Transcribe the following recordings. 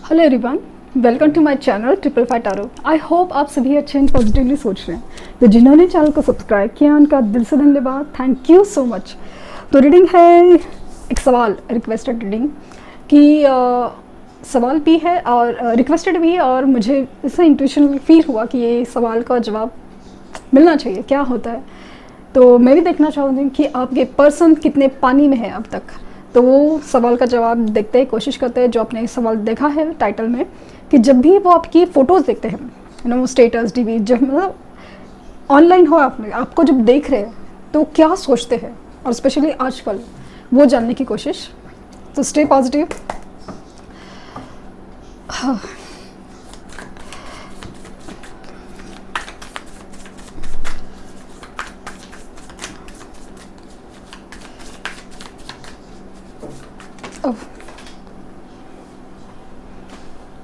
Hello everyone, welcome to my channel triple five tarot. I hope आप सभी अच्छे and positively सोच रहे हैं। तो जिन्होंने चैनल को सब्सक्राइब किया उनका दिल से धन्यवाद, थैंक यू सो मच। तो रीडिंग है एक सवाल, रिक्वेस्टेड रीडिंग की सवाल भी है और रिक्वेस्टेड भी है, और मुझे इससे इंट्यूशन फील हुआ कि ये सवाल का जवाब मिलना चाहिए, क्या होता है। तो मैं भी देखना चाहूँगी कि आपके पर्सन कितने पानी में है अब तक। तो वो सवाल का जवाब देखते हैं, कोशिश करते हैं। जो आपने सवाल देखा है टाइटल में कि जब भी वो आपकी फ़ोटोज़ देखते हैं, स्टेटस डीपी, जब मतलब ऑनलाइन हो आपको जब देख रहे हैं तो क्या सोचते हैं, और स्पेशली आजकल वो जानने की कोशिश। तो स्टे पॉजिटिव। हाँ, oh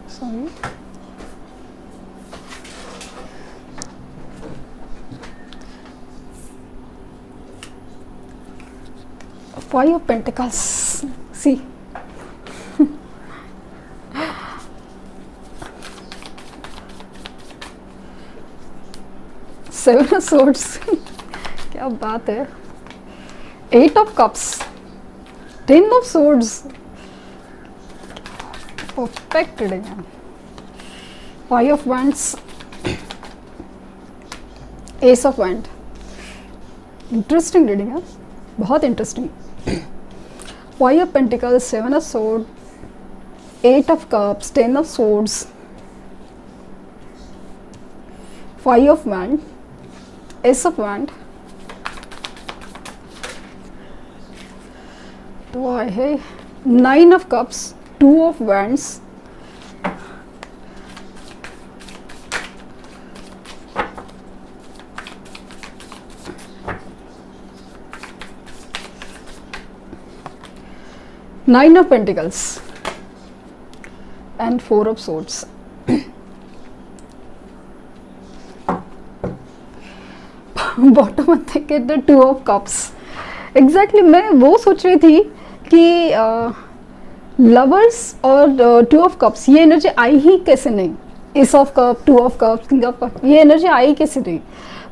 sorry, Five of Pentacles, see Seven of Swords क्या बात है। Eight of Cups, Ten of Swords, perfect reading है। Five of Wands, Ace of Wands, interesting reading है, बहुत interesting. Five of Pentacles, Seven of Swords, Eight of Cups, Ten of Swords, Five of Wands, Ace of Wands। तो आए है Nine of Cups, Two of Wands, Nine of Pentacles and Four of Swords। Bottom में the two of cups. Exactly मैं वो सोच रही थी कि लवर्स और टू ऑफ कप्स, ये एनर्जी आई ही कैसे नहीं। Ace of cup, two of cups, king of cup, ये एनर्जी आई कैसे नहीं।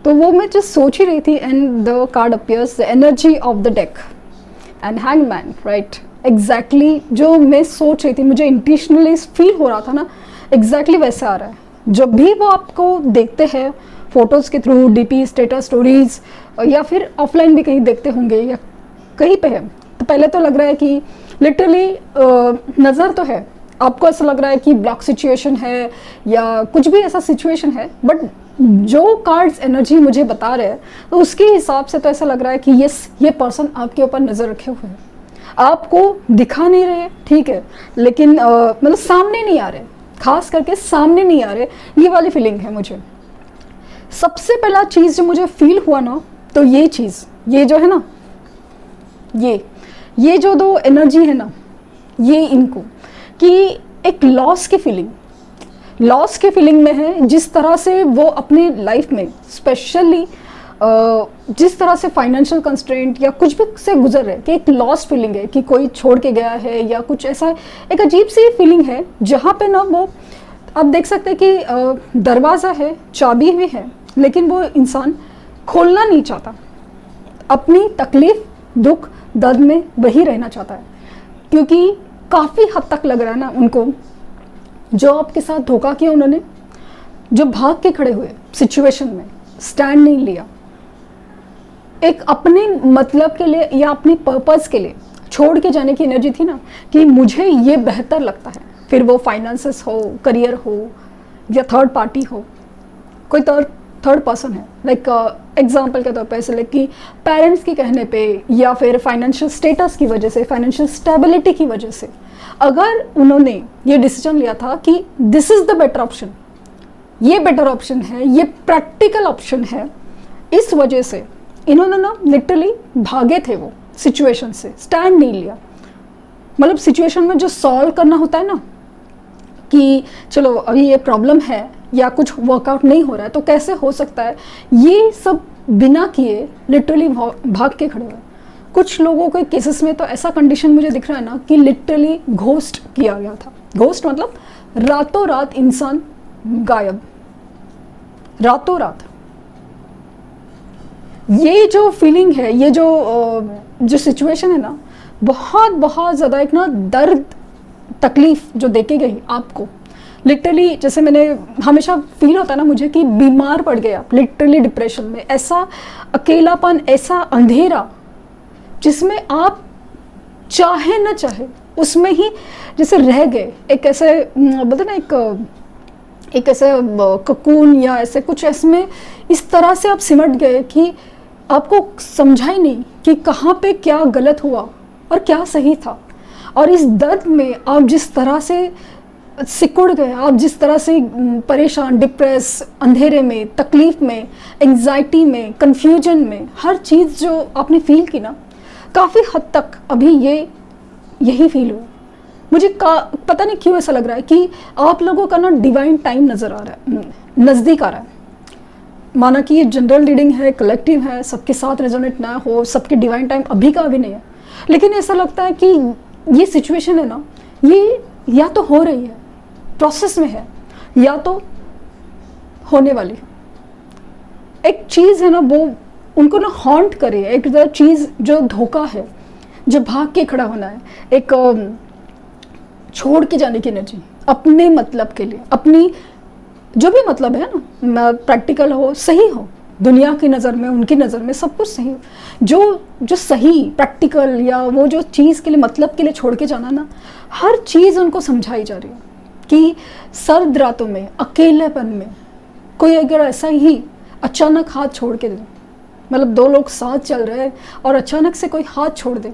तो वो मैं जस्ट सोच ही रही थी, and the card appears the energy of the deck and hangman, right. Exactly जो मैं सोच रही थी, मुझे इंट्यूशनली फील हो रहा था ना, एग्जैक्टली वैसे आ रहा है। जब भी वो आपको देखते हैं फोटोज़ के थ्रू, डीपी, स्टेटस, स्टोरीज, या फिर ऑफलाइन भी कहीं देखते होंगे या कहीं पे है, तो पहले तो लग रहा है कि लिटरली नज़र तो है, आपको ऐसा लग रहा है कि ब्लॉक सिचुएशन है या कुछ भी ऐसा सिचुएशन है, बट जो कार्ड्स एनर्जी मुझे बता रहे हैं तो उसके हिसाब से तो ऐसा लग रहा है कि यस, ये पर्सन आपके ऊपर नज़र रखे हुए हैं। आपको दिखा नहीं रहे, ठीक है, लेकिन मतलब सामने नहीं आ रहे, खास करके सामने नहीं आ रहे, ये वाली फीलिंग है मुझे। सबसे पहला चीज़ जो मुझे फील हुआ ना, तो ये चीज़, ये जो है ना, ये जो दो एनर्जी है ना, ये इनको कि एक लॉस की फीलिंग में है। जिस तरह से वो अपने लाइफ में स्पेशली जिस तरह से फाइनेंशियल कंस्ट्रेंट या कुछ भी से गुजर रहे, कि एक लॉस फीलिंग है कि कोई छोड़ के गया है या कुछ ऐसा, एक अजीब सी फीलिंग है जहाँ पे ना वो आप देख सकते हैं कि दरवाज़ा है, चाबी भी है, लेकिन वो इंसान खोलना नहीं चाहता। अपनी तकलीफ, दुख, दर्द में वही रहना चाहता है, क्योंकि काफ़ी हद तक लग रहा है ना उनको, जो आपके साथ धोखा किया उन्होंने, जो भाग के खड़े हुए सिचुएशन में, स्टैंड नहीं लिया, एक अपने मतलब के लिए या अपनी पर्पस के लिए छोड़ के जाने की एनर्जी थी ना, कि मुझे ये बेहतर लगता है। फिर वो फाइनेंसेस हो, करियर हो, या थर्ड पार्टी हो, कोई थर्ड पर्सन है, लाइक एग्जांपल के तौर पर ऐसे, कि पेरेंट्स के कहने पे या फिर फाइनेंशियल स्टेटस की वजह से, फाइनेंशियल स्टेबिलिटी की वजह से, अगर उन्होंने ये डिसीजन लिया था कि this is the better option, ये बेटर ऑप्शन है, ये प्रैक्टिकल ऑप्शन है, इस वजह से इन्होंने ना लिटरली भागे थे वो सिचुएशन से, स्टैंड नहीं लिया। मतलब सिचुएशन में जो सॉल्व करना होता है ना, कि चलो अभी ये प्रॉब्लम है या कुछ वर्कआउट नहीं हो रहा है तो कैसे हो सकता है, ये सब बिना किए लिटरली भाग के खड़े हुए। कुछ लोगों के केसेस में तो ऐसा कंडीशन मुझे दिख रहा है ना कि लिटरली घोस्ट किया गया था। घोस्ट मतलब रातों रात इंसान गायब, रातों रात। ये जो फीलिंग है, ये जो सिचुएशन है ना, बहुत बहुत ज़्यादा एक ना दर्द तकलीफ जो देके गई आपको, लिटरली जैसे मैंने हमेशा फील होता है ना मुझे कि बीमार पड़ गया, लिटरली डिप्रेशन में, ऐसा अकेलापन, ऐसा अंधेरा जिसमें आप चाहे ना चाहे उसमें ही जैसे रह गए, एक ऐसे बोलते ना एक ऐसे ककून या ऐसे कुछ, इसमें इस तरह से आप सिमट गए कि आपको समझा ही नहीं कि कहाँ पे क्या गलत हुआ और क्या सही था। और इस दर्द में आप जिस तरह से सिकुड़ गए, आप जिस तरह से परेशान, डिप्रेस, अंधेरे में, तकलीफ में, एंजाइटी में, कन्फ्यूजन में, हर चीज़ जो आपने फील की ना, काफ़ी हद तक अभी यही फील हुआ मुझे। पता नहीं क्यों ऐसा लग रहा है कि आप लोगों का ना डिवाइन टाइम नज़र आ रहा है, नज़दीक आ रहा है। माना कि ये जनरल रीडिंग है, कलेक्टिव है, सबके साथ रेजोनेट ना हो, सबके डिवाइन टाइम अभी का अभी नहीं है, लेकिन ऐसा लगता है कि ये सिचुएशन है ना, ये या तो हो रही है, प्रोसेस में है, या तो होने वाली है। एक चीज़ है ना, वो उनको ना हॉन्ट करे, एक चीज़ जो धोखा है, जो भाग के खड़ा होना है, एक छोड़ के जाने की एनर्जी, अपने मतलब के लिए, अपनी जो भी मतलब है ना, प्रैक्टिकल हो, सही हो, दुनिया की नज़र में, उनकी नज़र में सब कुछ सही हो, जो सही प्रैक्टिकल या वो जो चीज़ के लिए, मतलब के लिए छोड़ के जाना ना, हर चीज़ उनको समझाई जा रही है कि सर्द रातों में, अकेलेपन में कोई अगर ऐसा ही अचानक हाथ छोड़ के दे, मतलब दो लोग साथ चल रहे हैं और अचानक से कोई हाथ छोड़ दे,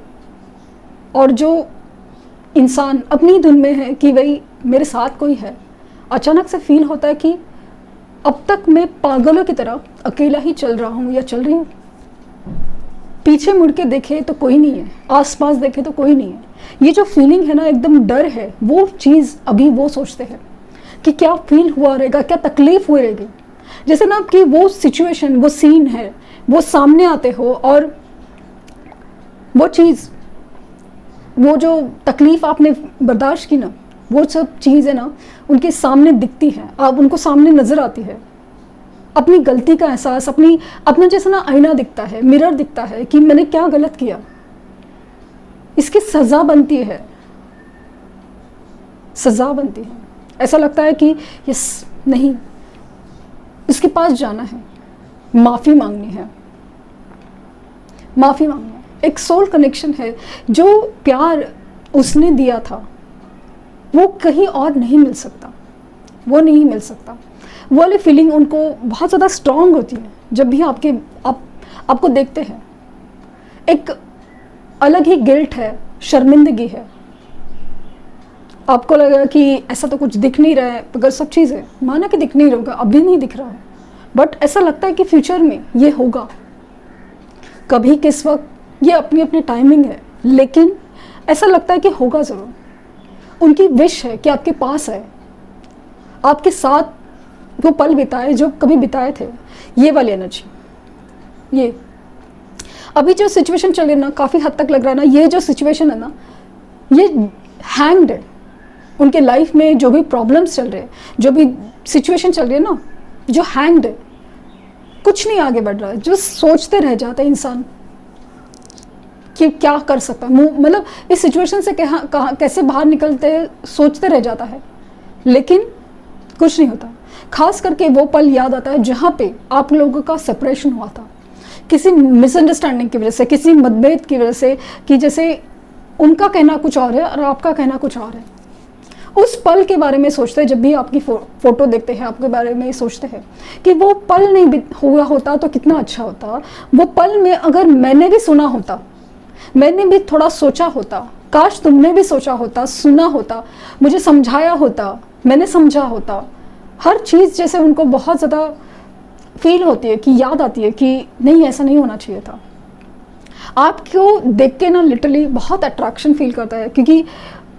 और जो इंसान अपनी धुन में है कि भाई मेरे साथ कोई है, अचानक से फील होता है कि अब तक मैं पागलों की तरह अकेला ही चल रहा हूँ या चल रही हूँ। पीछे मुड़ के देखे तो कोई नहीं है, आसपास देखे तो कोई नहीं है। ये जो फीलिंग है ना, एकदम डर है, वो चीज़ अभी वो सोचते हैं कि क्या फील हुआ रहेगा, क्या तकलीफ हुई रहेगी। जैसे ना कि वो सिचुएशन, वो सीन है, वो सामने आते हो और वो चीज़, वो जो तकलीफ आपने बर्दाश्त की ना, वो सब चीज़ है ना उनके सामने दिखती है, आप उनको सामने नज़र आती है। अपनी गलती का एहसास, अपना जैसा ना आईना दिखता है, मिरर दिखता है कि मैंने क्या गलत किया, इसकी सज़ा बनती है, सज़ा बनती है। ऐसा लगता है कि यस, नहीं, इसके पास जाना है, माफ़ी मांगनी है, माफ़ी मांगनी है। एक सोल कनेक्शन है, जो प्यार उसने दिया था वो कहीं और नहीं मिल सकता, वो नहीं मिल सकता। वो वाली फीलिंग उनको बहुत ज़्यादा स्ट्रॉन्ग होती है जब भी आपको देखते हैं। एक अलग ही गिल्ट है, शर्मिंदगी है, आपको लगेगा कि ऐसा तो कुछ दिख नहीं रहा है, अगर सब चीज़ें माना कि दिख नहीं रहा, अभी नहीं दिख रहा है, बट ऐसा लगता है कि फ्यूचर में ये होगा, कभी किस वक्त, ये अपनी अपनी टाइमिंग है, लेकिन ऐसा लगता है कि होगा ज़रूर। उनकी विश है कि आपके पास है, आपके साथ वो पल बिताए जो कभी बिताए थे। ये वाली एनर्जी, ये अभी जो सिचुएशन चल रही है ना, काफ़ी हद तक लग रहा है ना, ये जो सिचुएशन है ना, ये हैंग्ड है। उनके लाइफ में जो भी प्रॉब्लम्स चल रहे हैं, जो भी सिचुएशन चल रही है ना, जो हैंग्ड है, कुछ नहीं आगे बढ़ रहा है, जो सोचते रह जाता है इंसान कि क्या कर सकता है, मतलब इस सिचुएशन से कैसे बाहर निकलते हैं, सोचते रह जाता है, लेकिन कुछ नहीं होता। खास करके वो पल याद आता है जहाँ पे आप लोगों का सेपरेशन हुआ था, किसी मिसअंडरस्टैंडिंग की वजह से, किसी मतभेद की वजह से, कि जैसे उनका कहना कुछ और है और आपका कहना कुछ और है। उस पल के बारे में सोचते हैं, जब भी आपकी फ़ोटो देखते हैं, आपके बारे में सोचते हैं कि वो पल नहीं हुआ होता तो कितना अच्छा होता। वो पल में अगर मैंने भी सुना होता, मैंने भी थोड़ा सोचा होता, काश तुमने भी सोचा होता, सुना होता, मुझे समझाया होता, मैंने समझा होता। हर चीज़ जैसे उनको बहुत ज़्यादा फील होती है, कि याद आती है कि नहीं, ऐसा नहीं होना चाहिए था। आपको देख के ना लिटरली बहुत अट्रैक्शन फील करता है, क्योंकि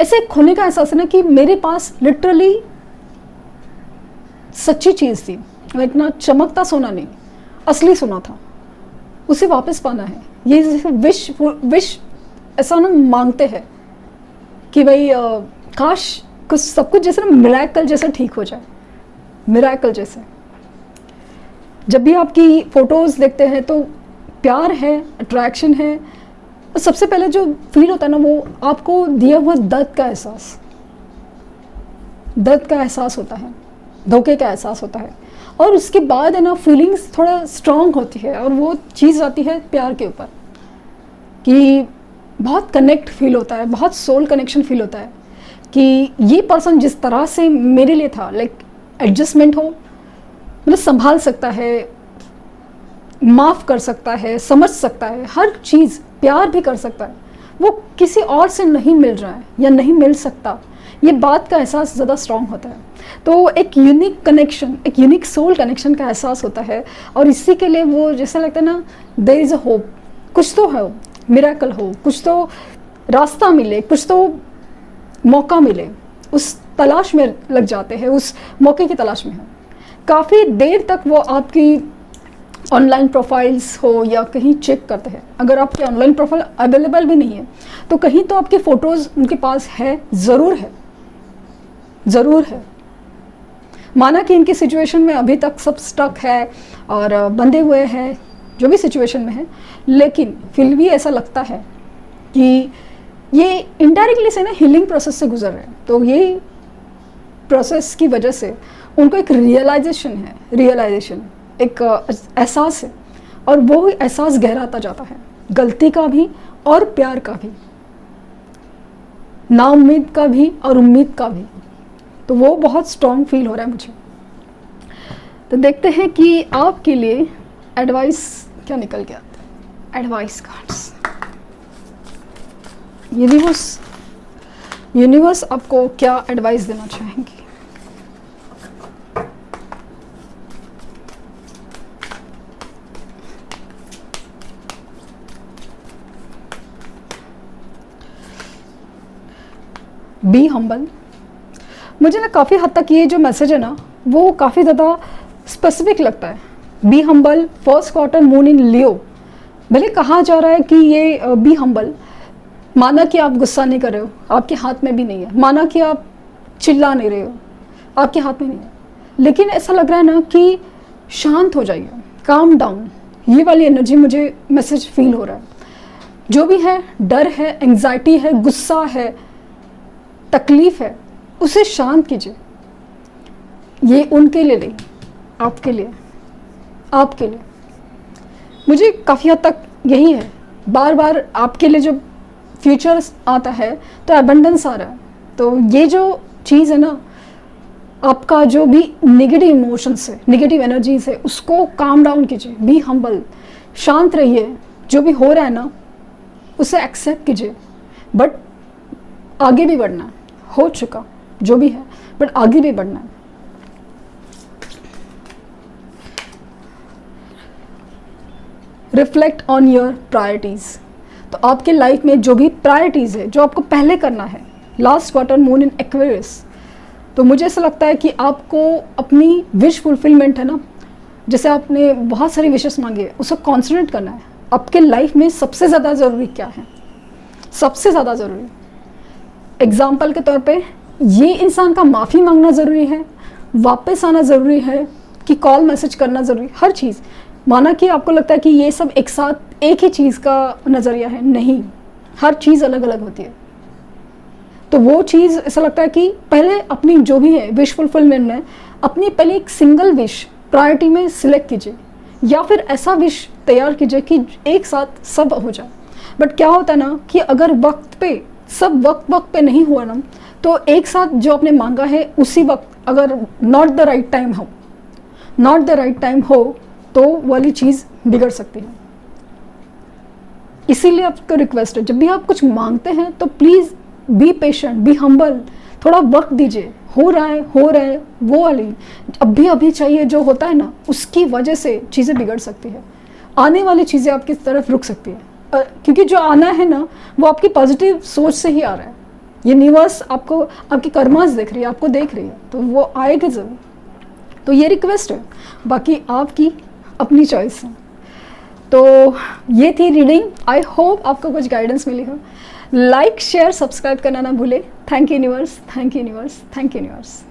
ऐसे खोने का एहसास है ना कि मेरे पास लिटरली सच्ची चीज़ थी, इतना चमकता सोना नहीं, असली सोना था, उसे वापस पाना है। ये जैसे विश ऐसा ना मांगते हैं कि भाई काश कुछ सब कुछ जैसे ना मिरेकल जैसा ठीक हो जाए, मिरेकल जैसे। जब भी आपकी फ़ोटोज़ देखते हैं तो प्यार है, अट्रैक्शन है, और सबसे पहले जो फील होता है ना वो आपको दिया हुआ दर्द का एहसास, दर्द का एहसास होता है, धोखे का एहसास होता है, और उसके बाद है ना फीलिंग्स थोड़ा स्ट्रॉन्ग होती है, और वो चीज़ आती है प्यार के ऊपर कि बहुत कनेक्ट फील होता है, बहुत सोल कनेक्शन फील होता है कि ये पर्सन जिस तरह से मेरे लिए था, लाइक एडजस्टमेंट हो, मतलब संभाल सकता है, माफ़ कर सकता है, समझ सकता है, हर चीज़ प्यार भी कर सकता है, वो किसी और से नहीं मिल रहा है या नहीं मिल सकता, ये बात का एहसास ज़्यादा स्ट्रॉन्ग होता है। तो एक यूनिक कनेक्शन, एक यूनिक सोल कनेक्शन का एहसास होता है, और इसी के लिए वो जैसा लगता है ना देयर इज़ अ होप, कुछ तो है, मिरेकल हो, कुछ तो रास्ता मिले, कुछ तो मौका मिले, उस तलाश में लग जाते हैं, उस मौके की तलाश में है। काफ़ी देर तक वो आपकी ऑनलाइन प्रोफाइल्स हो या कहीं चेक करते हैं। अगर आपके ऑनलाइन प्रोफाइल अवेलेबल भी नहीं है तो कहीं तो आपकी फ़ोटोज़ उनके पास है, ज़रूर है, ज़रूर है। माना कि इनकी सिचुएशन में अभी तक सब स्टक है और बंधे हुए हैं, जो भी सिचुएशन में है, लेकिन फिर भी ऐसा लगता है कि ये इनडायरेक्टली से ना हीलिंग प्रोसेस से गुजर रहे हैं। तो ये प्रोसेस की वजह से उनको एक रियलाइजेशन है, रियलाइजेशन एक एहसास है, और वो एहसास गहराता जाता है, गलती का भी और प्यार का भी, नाउम्मीद का भी और उम्मीद का भी। तो वो बहुत स्ट्रॉन्ग फील हो रहा है मुझे। तो देखते हैं कि आपके लिए एडवाइस क्या निकल के आता है। एडवाइस कार्ड्स, यूनिवर्स आपको क्या एडवाइस देना चाहेंगे। Be humble. मुझे ना काफ़ी हद तक ये जो मैसेज है ना वो काफ़ी ज़्यादा स्पेसिफिक लगता है। Be humble, first quarter moon in Leo. भले कहा जा रहा है कि ये बी हम्बल, माना कि आप गुस्सा नहीं कर रहे हो, आपके हाथ में भी नहीं है, माना कि आप चिल्ला नहीं रहे हो, आपके हाथ में नहीं है, लेकिन ऐसा लग रहा है ना कि शांत हो जाइए, काम डाउन। ये वाली एनर्जी मुझे मैसेज फील हो रहा है। जो भी है, डर है, एंग्जाइटी है, गुस्सा है, तकलीफ है, उसे शांत कीजिए। ये उनके लिए नहीं, आपके लिए, आपके लिए। मुझे काफ़ी हद तक यही है। बार बार आपके लिए जो फ्यूचर्स आता है तो एबंडेंस आ रहा है। तो ये जो चीज़ है ना, आपका जो भी नेगेटिव इमोशंस है, नेगेटिव एनर्जीज है, उसको काम डाउन कीजिए। बी हम्बल, शांत रहिए। जो भी हो रहा है ना उसे एक्सेप्ट कीजिए, बट आगे भी बढ़ना है। हो चुका जो भी है, बट आगे भी बढ़ना है। Reflect on your priorities. तो आपके लाइफ में जो भी प्रायोरिटीज़ है, जो आपको पहले करना है, लास्ट क्वार्टर मून इन एक्वेरियस। तो मुझे ऐसा लगता है कि आपको अपनी विश फुलफिलमेंट है ना, जैसे आपने बहुत सारी विशेस मांगी है, उसको कॉन्सेंट्रेट करना है। आपके लाइफ में सबसे ज़्यादा ज़रूरी क्या है, सबसे ज़्यादा ज़रूरी। एग्जाम्पल के तौर पे ये इंसान का माफ़ी मांगना ज़रूरी है, वापस आना ज़रूरी है, कि कॉल मैसेज करना ज़रूरी, हर चीज़। माना कि आपको लगता है कि ये सब एक साथ एक ही चीज़ का नज़रिया है, नहीं, हर चीज़ अलग अलग होती है। तो वो चीज़ ऐसा लगता है कि पहले अपनी जो भी है विश फुलफिलमेंट में अपनी पहले एक सिंगल विश प्रायोरिटी में सिलेक्ट कीजिए, या फिर ऐसा विश तैयार कीजिए कि एक साथ सब हो जाए। बट क्या होता है ना कि अगर वक्त पे सब वक्त पे नहीं हुआ ना, तो एक साथ जो आपने मांगा है उसी वक्त अगर नॉट द राइट टाइम हो, नॉट द राइट टाइम हो, तो वाली चीज़ बिगड़ सकती है। इसीलिए आपको रिक्वेस्ट है, जब भी आप कुछ मांगते हैं तो please be patient, be humble, थोड़ा वक्त दीजिए। हो रहा है वो वाली अभी चाहिए जो होता है ना, उसकी वजह से चीज़ें बिगड़ सकती है। आने वाली चीज़ें आपकी तरफ रुक सकती है, क्योंकि जो आना है ना वो आपकी पॉजिटिव सोच से ही आ रहा है। यूनिवर्स आपको, आपकी कर्मास देख रही है, आपको देख रही है, तो वो आएगा ज़रूर। तो ये रिक्वेस्ट है, बाकी आपकी अपनी चॉइस है। तो ये थी रीडिंग। आई होप आपको कुछ गाइडेंस मिली हो। लाइक शेयर सब्सक्राइब करना ना भूले। Thank you universe, thank you universe, thank you universe.